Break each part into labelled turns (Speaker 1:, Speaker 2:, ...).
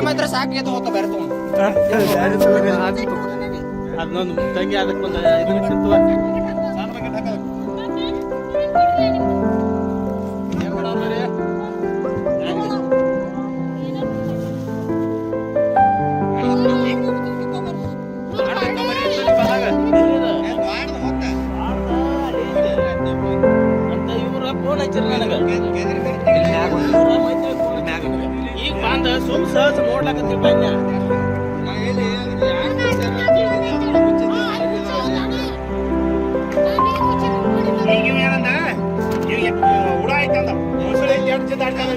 Speaker 1: ಮಾತ್ರ ಸಾಕು ತಗೋತ ಬೇರೆ
Speaker 2: ಅದನ್ನೊಂದು ತಂಗಿ ಅದಕ್ಕೊಂದು 5 ಲಕ್ಷ ತಗೋ. ಸಣ್ಣ ಬಕೆಟ್ ಹಾಕೋದು. ಏನ್ ಮಾಡೋದ್ರಿ? ಅಂತ ಇವ್ರ ಫೋನ್ ಹಚ್ಚಿರ ನನಗ ಈಗ ಬಂದ ಸುಮ್ ಸಹಜ ನೋಡ್ಲಾಕತ್ತಿ ಬನ್ಯ ಈಗ ಏನಂದ ಹುಡ ಆಯ್ತಂದ ಮುಸುಳಿ 2 ಜೊತೆ ಆಡ್ತಾನೆ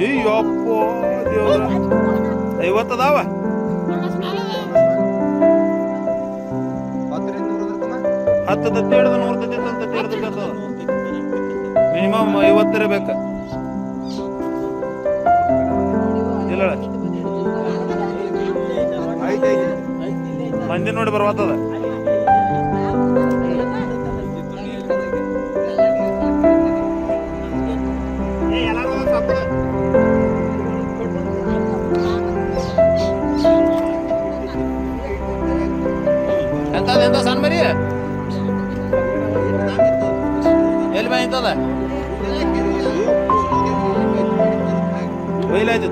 Speaker 2: ಅಯ್ಯಪ್ಪೋ ದೇವ್ರ 50 ಅದಾವ 10 ತತ್ತೇಳ್ದ 100 ಅಂತ ತೇಳ್ದ ಮಿನಿಮಮ್ 50 ಇರಬೇಕು ಇಲ್ಲ ಮಂದಿ ನೋಡಿ ಬರ್ವಾತದ ಎಂತ ಸಣ್ಣ ಮರಿ ಎಲ್ಲಿ ಬಂತದ ಒಯ್ಲಾಯ್ತು